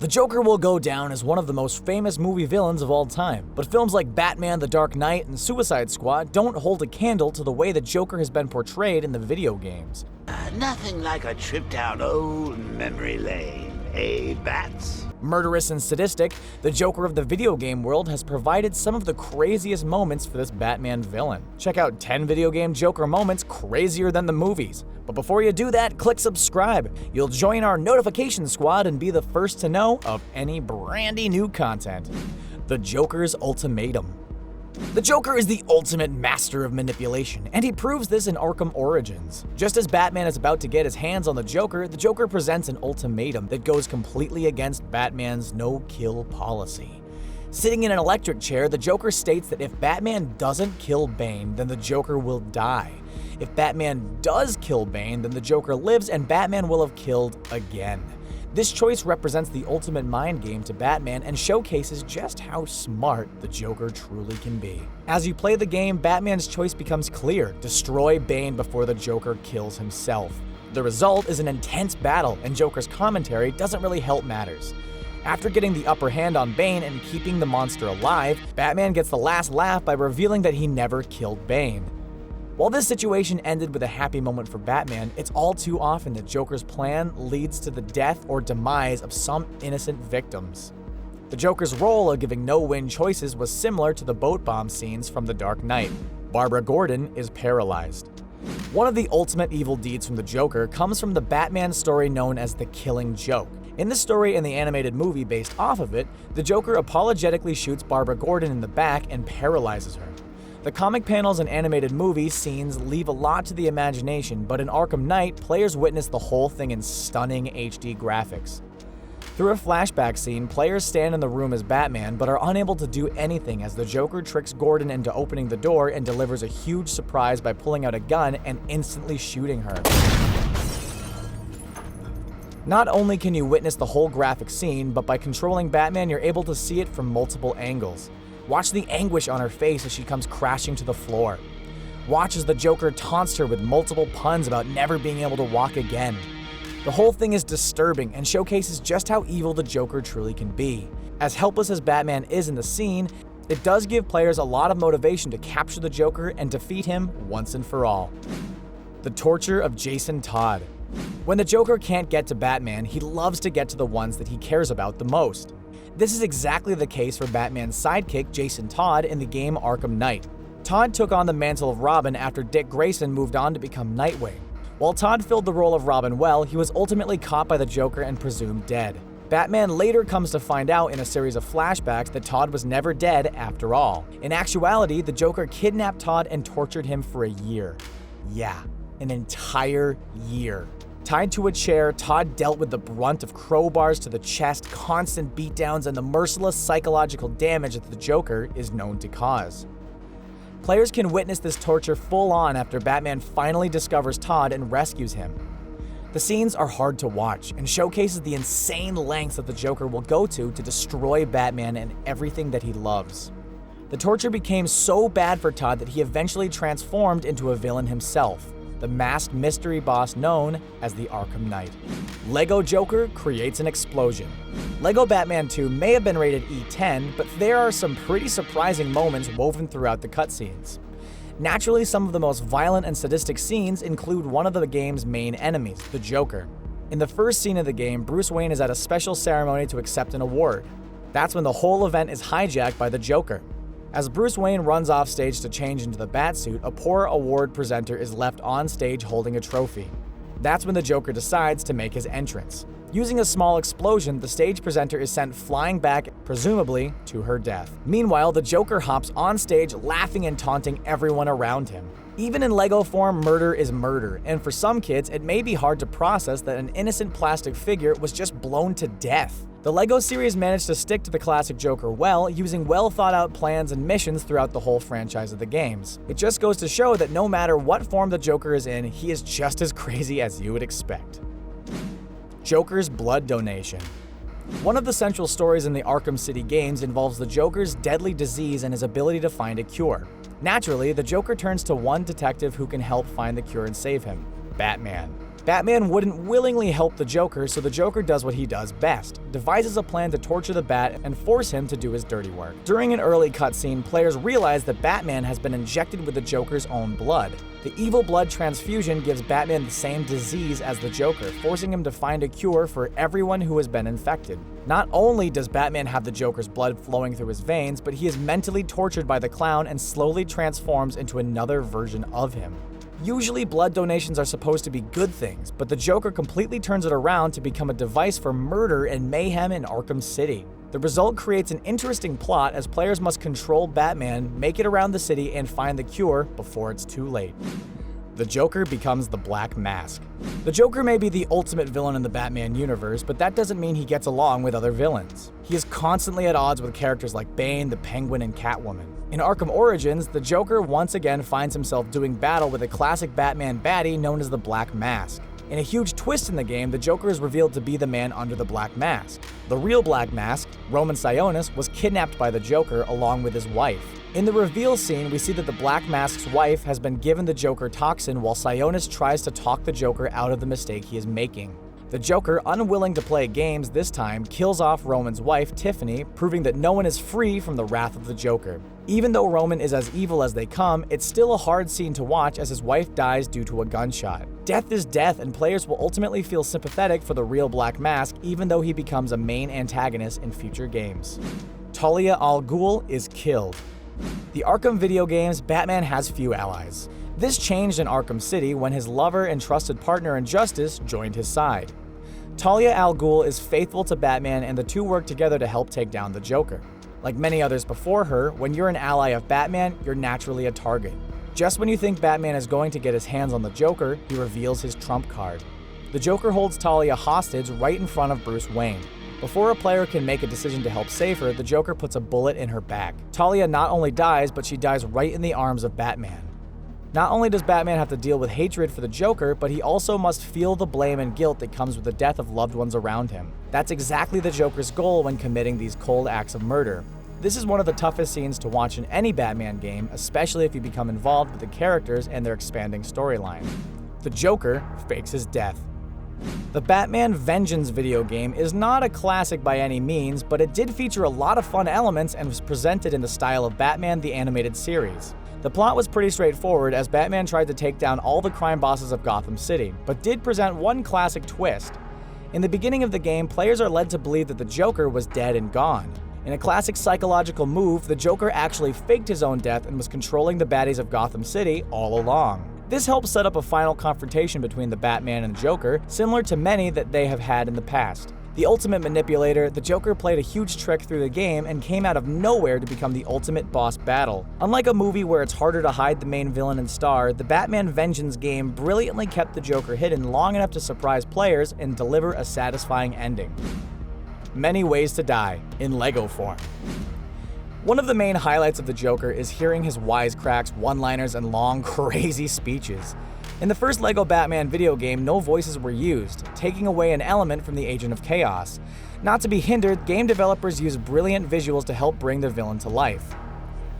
The Joker will go down as one of the most famous movie villains of all time, but films like Batman, The Dark Knight, and Suicide Squad don't hold a candle to the way the Joker has been portrayed in the video games. Nothing like a trip down old memory lane, eh, Bats? Murderous and sadistic, the Joker of the video game world has provided some of the craziest moments for this Batman villain. Check out 10 video game Joker moments crazier than the movies. But before you do that, click subscribe. You'll join our notification squad and be the first to know of any brandy new content. The Joker's ultimatum. The Joker is the ultimate master of manipulation, and he proves this in Arkham Origins. Just as Batman is about to get his hands on the Joker presents an ultimatum that goes completely against Batman's no-kill policy. Sitting in an electric chair, the Joker states that if Batman doesn't kill Bane, then the Joker will die. If Batman does kill Bane, then the Joker lives and Batman will have killed again. This choice represents the ultimate mind game to Batman and showcases just how smart the Joker truly can be. As you play the game, Batman's choice becomes clear: destroy Bane before the Joker kills himself. The result is an intense battle, and Joker's commentary doesn't really help matters. After getting the upper hand on Bane and keeping the monster alive, Batman gets the last laugh by revealing that he never killed Bane. While this situation ended with a happy moment for Batman, it's all too often that Joker's plan leads to the death or demise of some innocent victims. The Joker's role of giving no-win choices was similar to the boat bomb scenes from The Dark Knight. Barbara Gordon is paralyzed. One of the ultimate evil deeds from the Joker comes from the Batman story known as The Killing Joke. In the story and the animated movie based off of it, the Joker apologetically shoots Barbara Gordon in the back and paralyzes her. The comic panels and animated movie scenes leave a lot to the imagination, but in Arkham Knight, players witness the whole thing in stunning HD graphics. Through a flashback scene, players stand in the room as Batman, but are unable to do anything as the Joker tricks Gordon into opening the door and delivers a huge surprise by pulling out a gun and instantly shooting her. Not only can you witness the whole graphic scene, but by controlling Batman, you're able to see it from multiple angles. Watch the anguish on her face as she comes crashing to the floor. Watch as the Joker taunts her with multiple puns about never being able to walk again. The whole thing is disturbing and showcases just how evil the Joker truly can be. As helpless as Batman is in the scene, it does give players a lot of motivation to capture the Joker and defeat him once and for all. The torture of Jason Todd. When the Joker can't get to Batman, he loves to get to the ones that he cares about the most. This is exactly the case for Batman's sidekick, Jason Todd, in the game Arkham Knight. Todd took on the mantle of Robin after Dick Grayson moved on to become Nightwing. While Todd filled the role of Robin well, he was ultimately caught by the Joker and presumed dead. Batman later comes to find out in a series of flashbacks that Todd was never dead after all. In actuality, the Joker kidnapped Todd and tortured him for a year. Yeah, an entire year. Tied to a chair, Todd dealt with the brunt of crowbars to the chest, constant beatdowns, and the merciless psychological damage that the Joker is known to cause. Players can witness this torture full on after Batman finally discovers Todd and rescues him. The scenes are hard to watch and showcases the insane lengths that the Joker will go to destroy Batman and everything that he loves. The torture became so bad for Todd that he eventually transformed into a villain himself, the masked mystery boss known as the Arkham Knight. Lego Joker creates an explosion. Lego Batman 2 may have been rated E10, but there are some pretty surprising moments woven throughout the cutscenes. Naturally, some of the most violent and sadistic scenes include one of the game's main enemies, the Joker. In the first scene of the game, Bruce Wayne is at a special ceremony to accept an award. That's when the whole event is hijacked by the Joker. As Bruce Wayne runs off stage to change into the Batsuit, a poor award presenter is left on stage holding a trophy. That's when the Joker decides to make his entrance. Using a small explosion, the stage presenter is sent flying back, presumably to her death. Meanwhile, the Joker hops on stage laughing and taunting everyone around him. Even in Lego form, murder is murder, and for some kids, it may be hard to process that an innocent plastic figure was just blown to death. The LEGO series managed to stick to the classic Joker well, using well-thought-out plans and missions throughout the whole franchise of the games. It just goes to show that no matter what form the Joker is in, he is just as crazy as you would expect. Joker's blood donation. One of the central stories in the Arkham City games involves the Joker's deadly disease and his ability to find a cure. Naturally, the Joker turns to one detective who can help find the cure and save him: Batman. Batman wouldn't willingly help the Joker, so the Joker does what he does best, devises a plan to torture the Bat and force him to do his dirty work. During an early cutscene, players realize that Batman has been injected with the Joker's own blood. The evil blood transfusion gives Batman the same disease as the Joker, forcing him to find a cure for everyone who has been infected. Not only does Batman have the Joker's blood flowing through his veins, but he is mentally tortured by the clown and slowly transforms into another version of him. Usually, blood donations are supposed to be good things, but the Joker completely turns it around to become a device for murder and mayhem in Arkham City. The result creates an interesting plot as players must control Batman, make it around the city, and find the cure before it's too late. The Joker becomes the Black Mask. The Joker may be the ultimate villain in the Batman universe, but that doesn't mean he gets along with other villains. He is constantly at odds with characters like Bane, the Penguin, and Catwoman. In Arkham Origins, the Joker once again finds himself doing battle with a classic Batman baddie known as the Black Mask. In a huge twist in the game, the Joker is revealed to be the man under the Black Mask. The real Black Mask, Roman Sionis, was kidnapped by the Joker along with his wife. In the reveal scene, we see that the Black Mask's wife has been given the Joker toxin while Sionis tries to talk the Joker out of the mistake he is making. The Joker, unwilling to play games this time, kills off Roman's wife, Tiffany, proving that no one is free from the wrath of the Joker. Even though Roman is as evil as they come, it's still a hard scene to watch as his wife dies due to a gunshot. Death is death, and players will ultimately feel sympathetic for the real Black Mask, even though he becomes a main antagonist in future games. Talia al Ghul is killed. The Arkham video games, Batman has few allies. This changed in Arkham City when his lover and trusted partner in justice joined his side. Talia al Ghul is faithful to Batman, and the two work together to help take down the Joker. Like many others before her, when you're an ally of Batman, you're naturally a target. Just when you think Batman is going to get his hands on the Joker, he reveals his trump card. The Joker holds Talia hostage right in front of Bruce Wayne. Before a player can make a decision to help save her, the Joker puts a bullet in her back. Talia not only dies, but she dies right in the arms of Batman. Not only does Batman have to deal with hatred for the Joker, but he also must feel the blame and guilt that comes with the death of loved ones around him. That's exactly the Joker's goal when committing these cold acts of murder. This is one of the toughest scenes to watch in any Batman game, especially if you become involved with the characters and their expanding storyline. The Joker fakes his death. The Batman Vengeance video game is not a classic by any means, but it did feature a lot of fun elements and was presented in the style of Batman the Animated Series. The plot was pretty straightforward as Batman tried to take down all the crime bosses of Gotham City, but did present one classic twist. In the beginning of the game, players are led to believe that the Joker was dead and gone. In a classic psychological move, the Joker actually faked his own death and was controlling the baddies of Gotham City all along. This helps set up a final confrontation between the Batman and the Joker, similar to many that they have had in the past. The ultimate manipulator, the Joker played a huge trick through the game and came out of nowhere to become the ultimate boss battle. Unlike a movie where it's harder to hide the main villain and star, the Batman Vengeance game brilliantly kept the Joker hidden long enough to surprise players and deliver a satisfying ending. Many ways to die, in Lego form. One of the main highlights of the Joker is hearing his wisecracks, one-liners, and long, crazy speeches. In the first LEGO Batman video game, no voices were used, taking away an element from the Agent of Chaos. Not to be hindered, game developers used brilliant visuals to help bring the villain to life.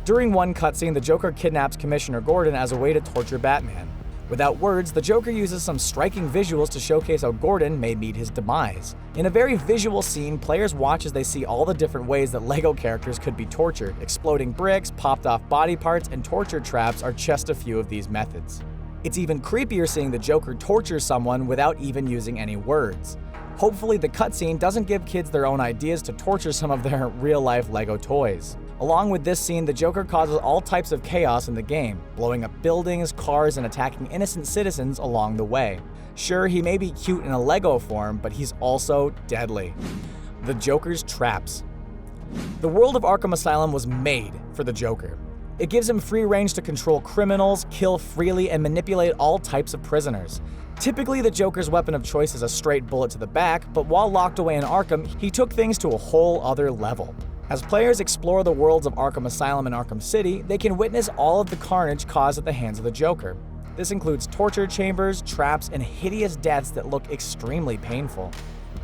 During one cutscene, the Joker kidnaps Commissioner Gordon as a way to torture Batman. Without words, the Joker uses some striking visuals to showcase how Gordon may meet his demise. In a very visual scene, players watch as they see all the different ways that LEGO characters could be tortured. Exploding bricks, popped off body parts, and torture traps are just a few of these methods. It's even creepier seeing the Joker torture someone without even using any words. Hopefully the cutscene doesn't give kids their own ideas to torture some of their real-life LEGO toys. Along with this scene, the Joker causes all types of chaos in the game, blowing up buildings, cars, and attacking innocent citizens along the way. Sure, he may be cute in a LEGO form, but he's also deadly. The Joker's traps. The world of Arkham Asylum was made for the Joker. It gives him free range to control criminals, kill freely, and manipulate all types of prisoners. Typically, the Joker's weapon of choice is a straight bullet to the back, but while locked away in Arkham, he took things to a whole other level. As players explore the worlds of Arkham Asylum and Arkham City, they can witness all of the carnage caused at the hands of the Joker. This includes torture chambers, traps, and hideous deaths that look extremely painful.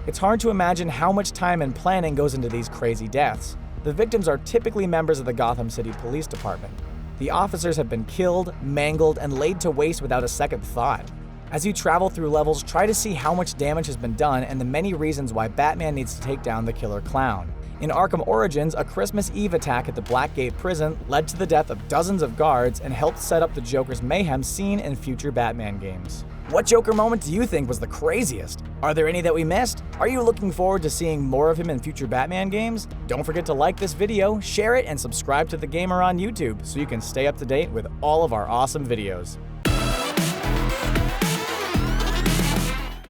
It's hard to imagine how much time and planning goes into these crazy deaths. The victims are typically members of the Gotham City Police Department. The officers have been killed, mangled, and laid to waste without a second thought. As you travel through levels, try to see how much damage has been done and the many reasons why Batman needs to take down the killer clown. In Arkham Origins, a Christmas Eve attack at the Blackgate prison led to the death of dozens of guards and helped set up the Joker's mayhem seen in future Batman games. What Joker moment do you think was the craziest? Are there any that we missed? Are you looking forward to seeing more of him in future Batman games? Don't forget to like this video, share it, and subscribe to The Gamer on YouTube so you can stay up to date with all of our awesome videos.